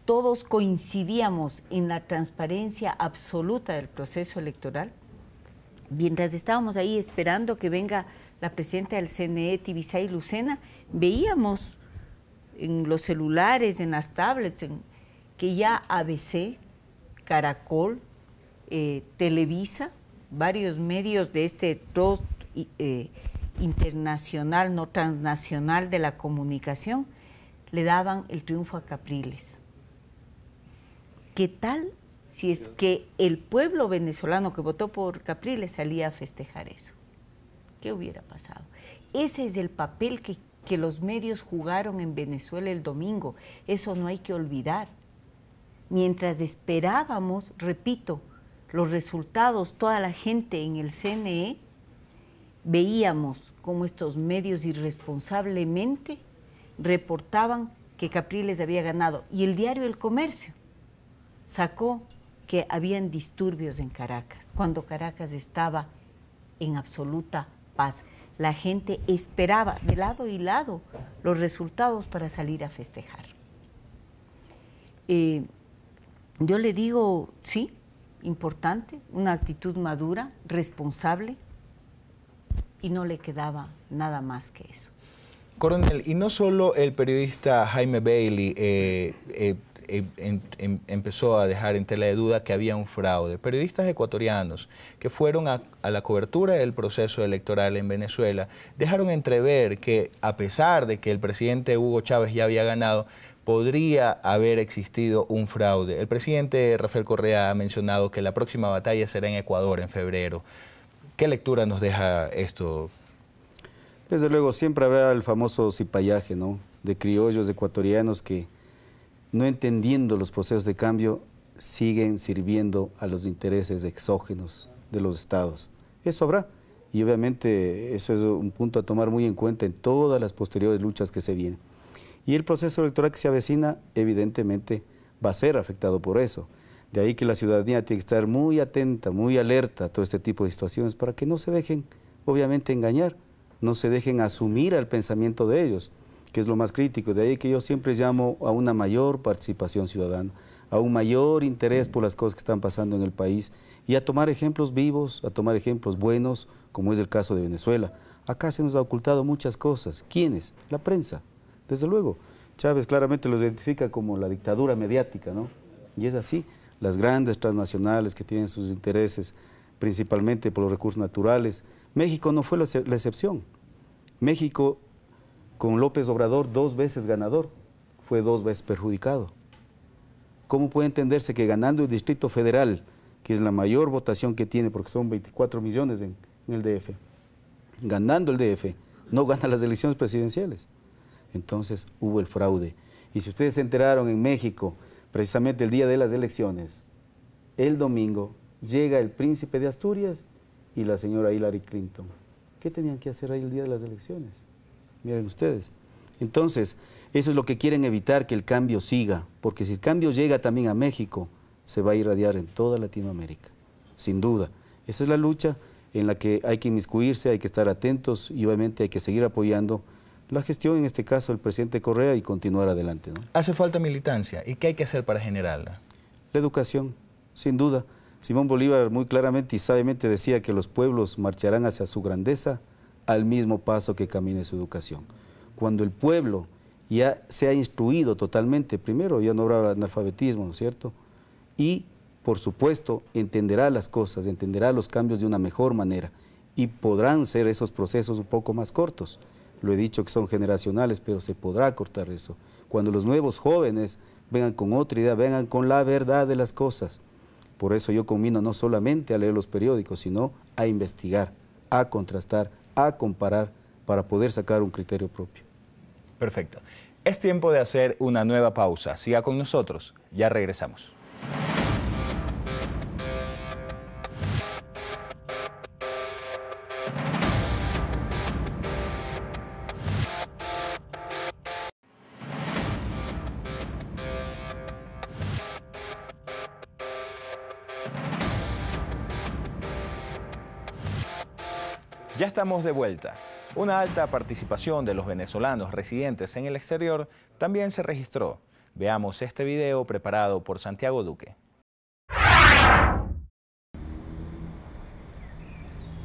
Todos coincidíamos en la transparencia absoluta del proceso electoral. Mientras estábamos ahí esperando que venga la presidenta del CNE, Tibisay Lucena, veíamos en los celulares, en las tablets, que ya ABC, Caracol, Televisa, varios medios de este trust internacional, no transnacional de la comunicación, le daban el triunfo a Capriles. ¿Qué tal si es que el pueblo venezolano que votó por Capriles salía a festejar eso? ¿Qué hubiera pasado? Ese es el papel que los medios jugaron en Venezuela el domingo. Eso no hay que olvidar. Mientras esperábamos, repito, los resultados, toda la gente en el CNE, veíamos cómo estos medios irresponsablemente reportaban que Capriles había ganado. Y el diario El Comercio sacó que habían disturbios en Caracas, cuando Caracas estaba en absoluta paz. La gente esperaba de lado y lado los resultados para salir a festejar. Yo le digo, sí, importante, una actitud madura, responsable, y no le quedaba nada más que eso. Coronel, y no solo el periodista Jaime Bailey empezó a dejar en tela de duda que había un fraude. Periodistas ecuatorianos que fueron a la cobertura del proceso electoral en Venezuela dejaron entrever que, a pesar de que el presidente Hugo Chávez ya había ganado, podría haber existido un fraude. El presidente Rafael Correa ha mencionado que la próxima batalla será en Ecuador en febrero. ¿Qué lectura nos deja esto? Desde luego, siempre habrá el famoso cipallaje, ¿no?, de criollos ecuatorianos que, no entendiendo los procesos de cambio, siguen sirviendo a los intereses exógenos de los estados. Eso habrá, y obviamente eso es un punto a tomar muy en cuenta en todas las posteriores luchas que se vienen. Y el proceso electoral que se avecina, evidentemente, va a ser afectado por eso. De ahí que la ciudadanía tiene que estar muy atenta, muy alerta a todo este tipo de situaciones para que no se dejen, obviamente, engañar, no se dejen asumir al pensamiento de ellos, que es lo más crítico. De ahí que yo siempre llamo a una mayor participación ciudadana, a un mayor interés por las cosas que están pasando en el país y a tomar ejemplos vivos, a tomar ejemplos buenos, como es el caso de Venezuela. Acá se nos ha ocultado muchas cosas. ¿Quiénes? La prensa, desde luego. Chávez claramente lo identifica como la dictadura mediática, ¿no? Y es así. Las grandes transnacionales que tienen sus intereses, principalmente por los recursos naturales. México no fue la excepción. México, con López Obrador 2 veces ganador, fue 2 veces perjudicado. ¿Cómo puede entenderse que ganando el Distrito Federal, que es la mayor votación que tiene, porque son 24 millones en el DF, ganando el DF, no gana las elecciones presidenciales? Entonces hubo el fraude. Y si ustedes se enteraron, en México, precisamente el día de las elecciones, el domingo, llega el príncipe de Asturias y la señora Hillary Clinton. ¿Qué tenían que hacer ahí el día de las elecciones? Miren ustedes. Entonces, eso es lo que quieren evitar, que el cambio siga, porque si el cambio llega también a México, se va a irradiar en toda Latinoamérica, sin duda. Esa es la lucha en la que hay que inmiscuirse, hay que estar atentos y obviamente hay que seguir apoyando la gestión, en este caso, del presidente Correa, y continuar adelante, ¿no? Hace falta militancia. ¿Y qué hay que hacer para generarla? La educación, sin duda. Simón Bolívar muy claramente y sabiamente decía que los pueblos marcharán hacia su grandeza al mismo paso que camine su educación. Cuando el pueblo ya se ha instruido totalmente, primero ya no habrá analfabetismo, ¿no es cierto? Y, por supuesto, entenderá las cosas, entenderá los cambios de una mejor manera y podrán ser esos procesos un poco más cortos. Lo he dicho que son generacionales, pero se podrá cortar eso. Cuando los nuevos jóvenes vengan con otra idea, vengan con la verdad de las cosas. Por eso yo conmino no solamente a leer los periódicos, sino a investigar, a contrastar, a comparar, para poder sacar un criterio propio. Perfecto. Es tiempo de hacer una nueva pausa. Siga con nosotros. Ya regresamos. Ya estamos de vuelta. Una alta participación de los venezolanos residentes en el exterior también se registró. Veamos este video preparado por Santiago Duque.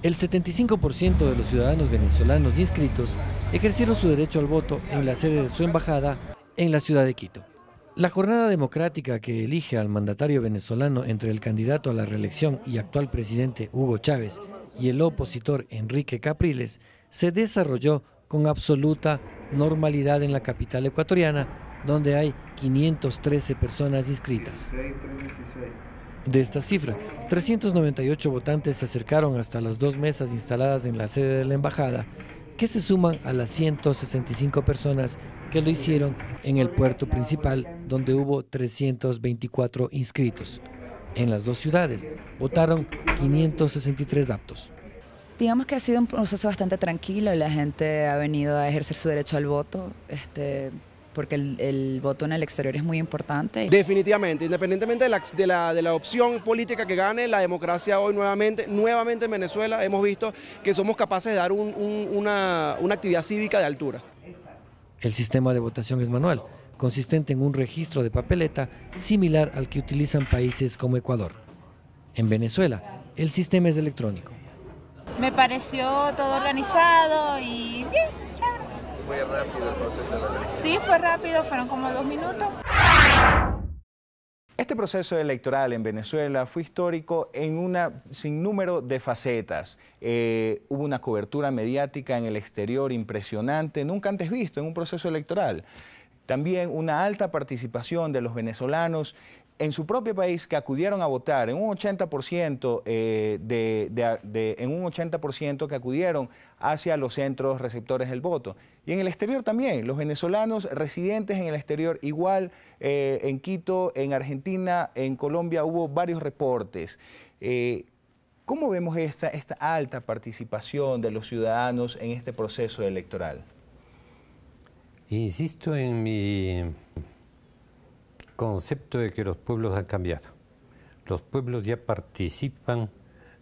El 75% de los ciudadanos venezolanos inscritos ejercieron su derecho al voto en la sede de su embajada en la ciudad de Quito. La jornada democrática que elige al mandatario venezolano entre el candidato a la reelección y actual presidente Hugo Chávez y el opositor Enrique Capriles se desarrolló con absoluta normalidad en la capital ecuatoriana, donde hay 513 personas inscritas. De esta cifra, 398 votantes se acercaron hasta las 2 mesas instaladas en la sede de la embajada, que se suman a las 165 personas que lo hicieron en el puerto principal, donde hubo 324 inscritos. En las 2 ciudades votaron 563 aptos. Digamos que ha sido un proceso bastante tranquilo, la gente ha venido a ejercer su derecho al voto, porque el voto en el exterior es muy importante. Definitivamente, independientemente de la opción política que gane, la democracia hoy nuevamente en Venezuela hemos visto que somos capaces de dar una actividad cívica de altura. El sistema de votación es manual, consistente en un registro de papeleta similar al que utilizan países como Ecuador. En Venezuela, el sistema es electrónico. Me pareció todo organizado y bien, chévere. ¿Fue rápido el proceso de la elección? Sí, fue rápido, fueron como 2 minutos. Este proceso electoral en Venezuela fue histórico en un sinnúmero de facetas. Hubo una cobertura mediática en el exterior impresionante, nunca antes visto en un proceso electoral. También una alta participación de los venezolanos en su propio país que acudieron a votar, en un 80%, en un 80% que acudieron hacia los centros receptores del voto. Y en el exterior también, los venezolanos residentes en el exterior, igual en Quito, en Argentina, en Colombia, hubo varios reportes. ¿Cómo vemos esta alta participación de los ciudadanos en este proceso electoral? Insisto en mi concepto de que los pueblos han cambiado. Los pueblos ya participan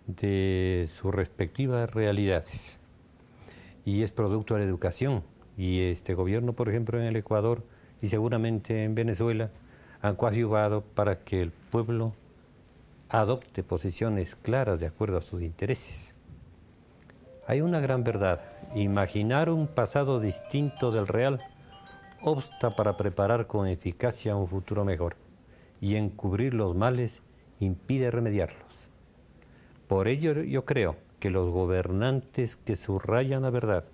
de sus respectivas realidades y es producto de la educación. Y este gobierno, por ejemplo, en el Ecuador y seguramente en Venezuela, han coadyuvado para que el pueblo adopte posiciones claras de acuerdo a sus intereses. Hay una gran verdad: imaginar un pasado distinto del real obsta para preparar con eficacia un futuro mejor, y encubrir los males impide remediarlos. Por ello yo creo que los gobernantes que subrayan la verdad,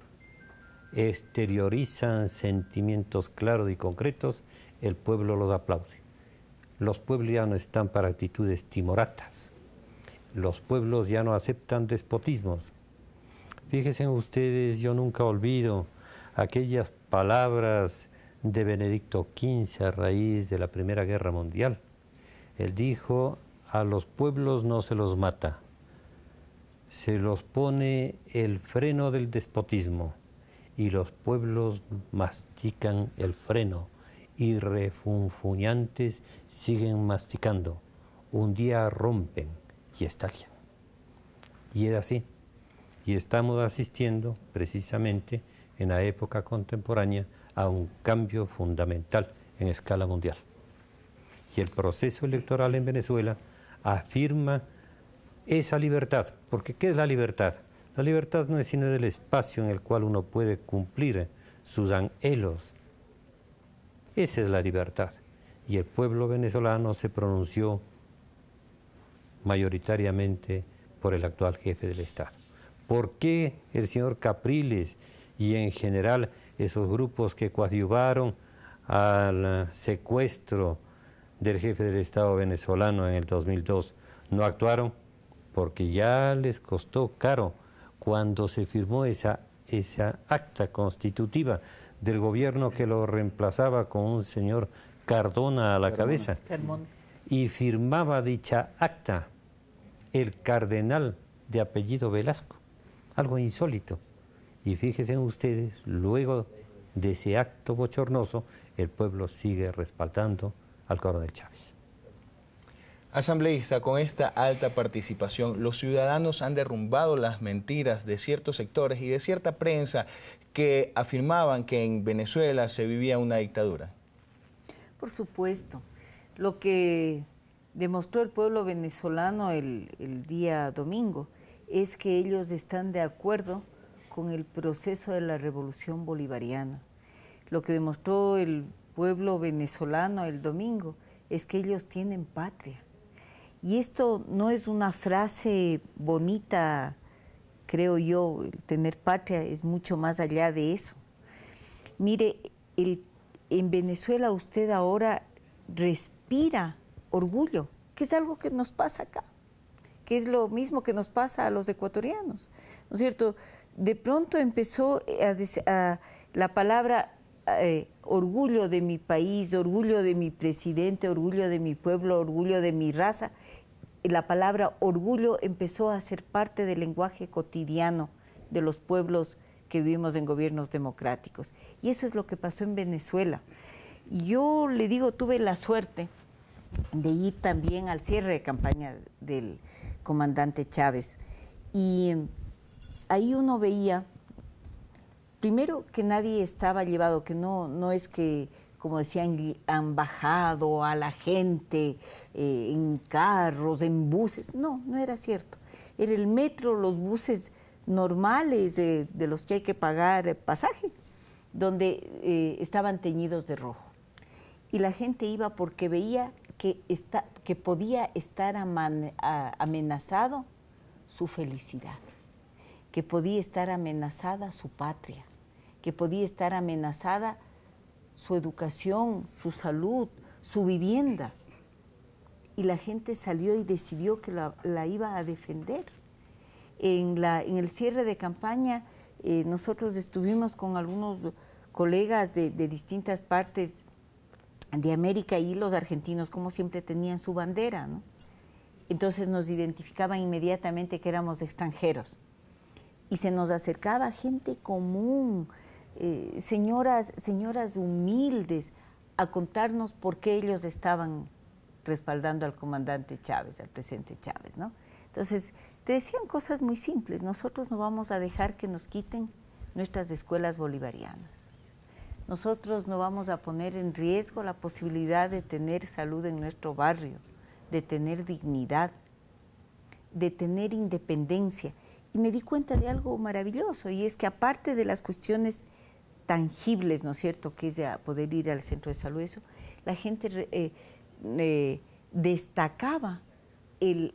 exteriorizan sentimientos claros y concretos, el pueblo los aplaude. Los pueblos ya no están para actitudes timoratas. Los pueblos ya no aceptan despotismos. Fíjense ustedes, yo nunca olvido aquellas palabras de Benedicto XV a raíz de la Primera Guerra Mundial. Él dijo: a los pueblos no se los mata, se los pone el freno del despotismo, y los pueblos mastican el freno y refunfuñantes siguen masticando. Un día rompen y estallan. Y es así. Y estamos asistiendo precisamente en la época contemporánea a un cambio fundamental en escala mundial. Y el proceso electoral en Venezuela afirma esa libertad. Porque ¿qué es la libertad? La libertad no es sino el espacio en el cual uno puede cumplir sus anhelos. Esa es la libertad. Y el pueblo venezolano se pronunció mayoritariamente por el actual jefe del Estado. ¿Por qué el señor Capriles y en general esos grupos que coadyuvaron al secuestro del jefe del Estado venezolano en el 2002 no actuaron? Porque ya les costó caro cuando se firmó esa acta constitutiva del gobierno que lo reemplazaba con un señor Cardona a la cabeza. Y firmaba dicha acta el cardenal de apellido Velasco, algo insólito. Y fíjense ustedes, luego de ese acto bochornoso, el pueblo sigue respaldando al coronel Chávez. Asambleísta, con esta alta participación, los ciudadanos han derrumbado las mentiras de ciertos sectores y de cierta prensa que afirmaban que en Venezuela se vivía una dictadura. Por supuesto. Lo que demostró el pueblo venezolano el día domingo es que ellos están de acuerdo con el proceso de la revolución bolivariana. Lo que demostró el pueblo venezolano el domingo es que ellos tienen patria. Y esto no es una frase bonita, creo yo, el tener patria es mucho más allá de eso. Mire, en Venezuela usted ahora respira orgullo, que es algo que nos pasa acá, que es lo mismo que nos pasa a los ecuatorianos, ¿no es cierto? De pronto empezó la palabra orgullo de mi país, orgullo de mi presidente, orgullo de mi pueblo, orgullo de mi raza. La palabra orgullo empezó a ser parte del lenguaje cotidiano de los pueblos que vivimos en gobiernos democráticos. Y eso es lo que pasó en Venezuela. Yo le digo, tuve la suerte de ir también al cierre de campaña del comandante Chávez. Y ahí uno veía, primero, que nadie estaba llevado, que no es que, como decían, han bajado a la gente en carros, en buses. No, no era cierto. Era el metro, los buses normales de los que hay que pagar pasaje, donde estaban teñidos de rojo. Y la gente iba porque veía que podía estar amenazado su felicidad, que podía estar amenazada su patria, que podía estar amenazada su educación, su salud, su vivienda. Y la gente salió y decidió que la iba a defender. En el cierre de campaña nosotros estuvimos con algunos colegas de distintas partes de América, y los argentinos, como siempre, tenían su bandera, ¿no? Entonces nos identificaban inmediatamente que éramos extranjeros. Y se nos acercaba gente común, señoras humildes, a contarnos por qué ellos estaban respaldando al comandante Chávez, al presidente Chávez, ¿no? Entonces, te decían cosas muy simples: nosotros no vamos a dejar que nos quiten nuestras escuelas bolivarianas. Nosotros no vamos a poner en riesgo la posibilidad de tener salud en nuestro barrio, de tener dignidad, de tener independencia. Y me di cuenta de algo maravilloso, y es que aparte de las cuestiones tangibles, ¿no es cierto?, que es poder ir al centro de salud, eso, la gente destacaba el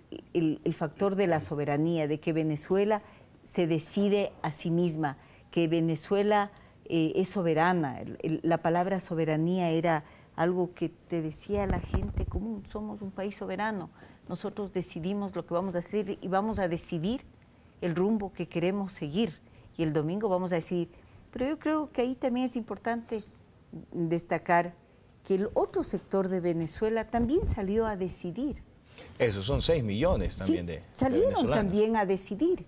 factor de la soberanía, de que Venezuela se decide a sí misma, que Venezuela es soberana. La palabra soberanía era algo que te decía la gente común: somos un país soberano, nosotros decidimos lo que vamos a hacer y vamos a decidir el rumbo que queremos seguir, y el domingo vamos a decidir. Pero yo creo que ahí también es importante destacar que el otro sector de Venezuela también salió a decidir. Esos son 6 millones también, sí, salieron también a decidir.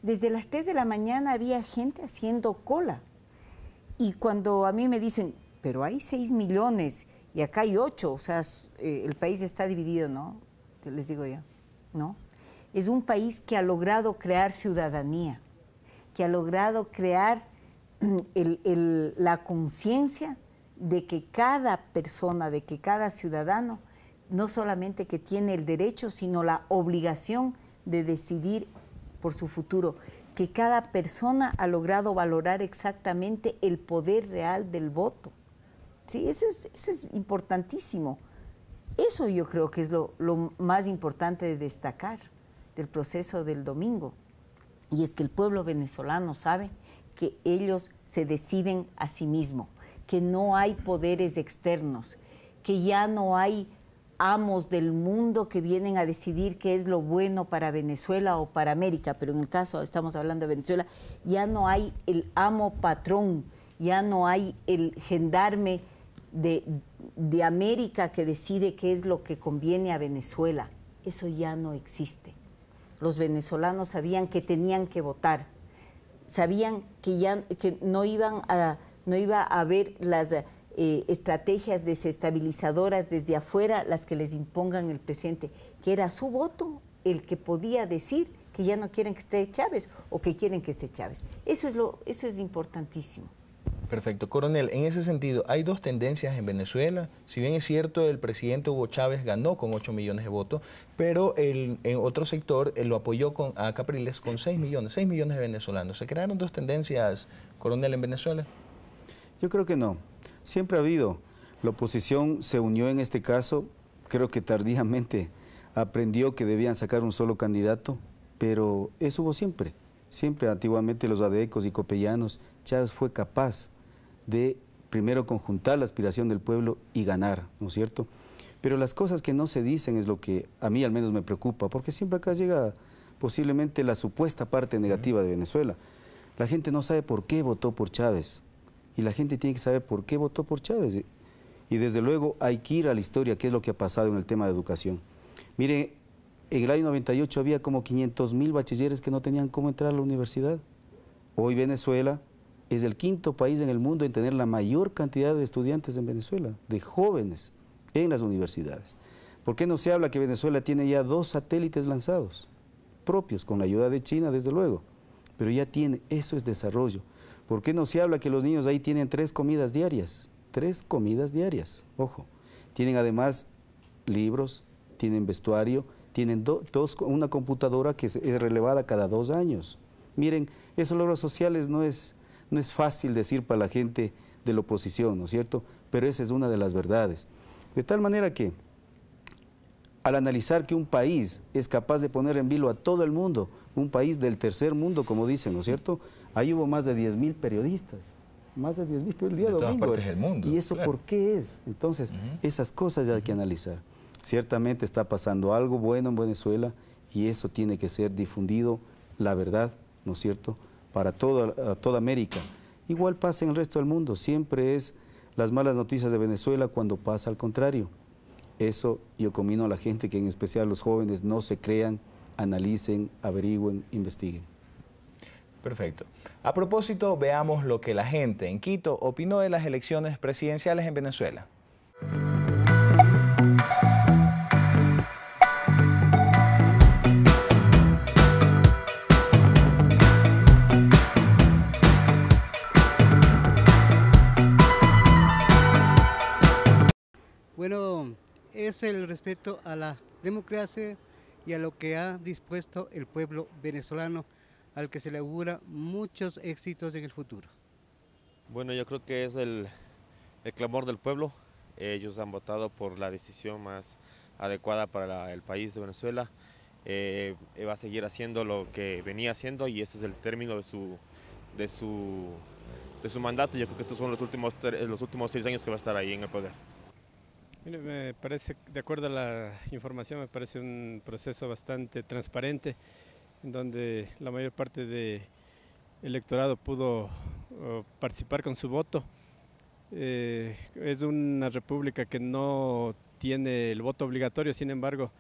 Desde las 3 de la mañana había gente haciendo cola. Y cuando a mí me dicen, pero hay 6 millones y acá hay 8, o sea, el país está dividido, ¿no? Les digo yo, ¿no? Es un país que ha logrado crear ciudadanía, que ha logrado crear la conciencia de que cada persona, de que cada ciudadano, no solamente que tiene el derecho, sino la obligación de decidir por su futuro, que cada persona ha logrado valorar exactamente el poder real del voto. Sí, eso es importantísimo. Eso yo creo que es lo más importante de destacar del proceso del domingo, y es que el pueblo venezolano sabe que ellos se deciden a sí mismos, que no hay poderes externos, que ya no hay amos del mundo que vienen a decidir qué es lo bueno para Venezuela o para América, pero en el caso, estamos hablando de Venezuela, ya no hay el amo patrón ya no hay el gendarme de América que decide qué es lo que conviene a Venezuela. Eso ya no existe. Los venezolanos sabían que tenían que votar, sabían que no iba a haber las estrategias desestabilizadoras desde afuera, las que les impongan el presidente, que era su voto el que podía decir que ya no quieren que esté Chávez o que quieren que esté Chávez. Eso es importantísimo. Perfecto. Coronel, en ese sentido, hay dos tendencias en Venezuela. Si bien es cierto, el presidente Hugo Chávez ganó con 8 millones de votos, pero en otro sector lo apoyó a Capriles con 6 millones de venezolanos. ¿Se crearon dos tendencias, Coronel, en Venezuela? Yo creo que no. Siempre ha habido. La oposición se unió en este caso, creo que tardíamente aprendió que debían sacar un solo candidato, pero eso hubo siempre. Siempre, antiguamente, los adecos y copellanos, Chávez fue capaz de primero conjuntar la aspiración del pueblo y ganar, ¿no es cierto? Pero las cosas que no se dicen es lo que a mí al menos me preocupa, porque siempre acá llega posiblemente la supuesta parte negativa de Venezuela. La gente no sabe por qué votó por Chávez, y la gente tiene que saber por qué votó por Chávez. Y desde luego hay que ir a la historia, qué es lo que ha pasado en el tema de educación. Mire, en el año 98 había como 500.000 bachilleres que no tenían cómo entrar a la universidad. Hoy Venezuela es el 5º país en el mundo en tener la mayor cantidad de estudiantes en Venezuela, de jóvenes en las universidades. ¿Por qué no se habla que Venezuela tiene ya 2 satélites lanzados, propios, con la ayuda de China, desde luego? Pero ya tiene, eso es desarrollo. ¿Por qué no se habla que los niños ahí tienen 3 comidas diarias? 3 comidas diarias, ojo. Tienen además libros, tienen vestuario, tienen una computadora que es relevada cada 2 años. Miren, esos logros sociales no es fácil decir para la gente de la oposición, ¿no es cierto? Pero esa es una de las verdades. De tal manera que, al analizar que un país es capaz de poner en vilo a todo el mundo, un país del tercer mundo, como dicen, ¿no es cierto? Ahí hubo más de 10.000 periodistas, más de 10.000 el día domingo. De todas partes del mundo. ¿Y eso claro. ¿Por qué es? Entonces, esas cosas ya hay que analizar. Ciertamente está pasando algo bueno en Venezuela y eso tiene que ser difundido, la verdad, ¿no es cierto?, para toda América. Igual pasa en el resto del mundo, siempre es las malas noticias de Venezuela cuando pasa al contrario. Eso yo conmino a la gente, que en especial los jóvenes, no se crean, analicen, averigüen, investiguen. Perfecto. A propósito, veamos lo que la gente en Quito opinó de las elecciones presidenciales en Venezuela. Bueno, es el respeto a la democracia y a lo que ha dispuesto el pueblo venezolano, al que se le augura muchos éxitos en el futuro. Bueno, yo creo que es el clamor del pueblo. Ellos han votado por la decisión más adecuada para el país de Venezuela. Va a seguir haciendo lo que venía haciendo y ese es el término de su mandato. Yo creo que estos son los últimos 6 años que va a estar ahí en el poder. Me parece, de acuerdo a la información, me parece un proceso bastante transparente, en donde la mayor parte del electorado pudo participar con su voto. Es una república que no tiene el voto obligatorio, sin embargo,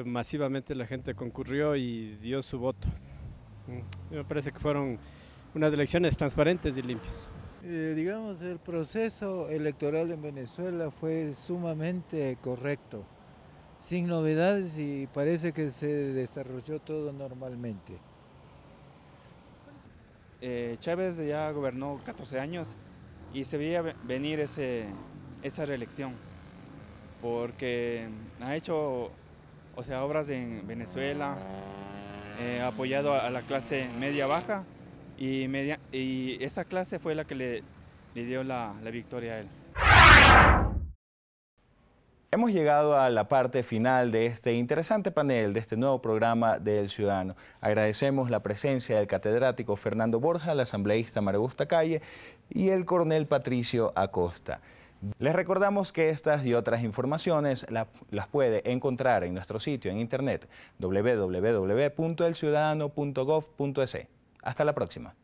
masivamente la gente concurrió y dio su voto. Me parece que fueron unas elecciones transparentes y limpias. Digamos, el proceso electoral en Venezuela fue sumamente correcto, sin novedades, y parece que se desarrolló todo normalmente. Chávez ya gobernó 14 años y se veía venir esa reelección, porque ha hecho obras en Venezuela, ha apoyado a la clase media-baja, y esa clase fue la que le dio la victoria a él. Hemos llegado a la parte final de este interesante panel, de este nuevo programa del Ciudadano. Agradecemos la presencia del catedrático Fernando Borja, la asambleísta María Augusta Calle y el coronel Patricio Acosta. Les recordamos que estas y otras informaciones las puede encontrar en nuestro sitio en internet www.elciudadano.gov.es. Hasta la próxima.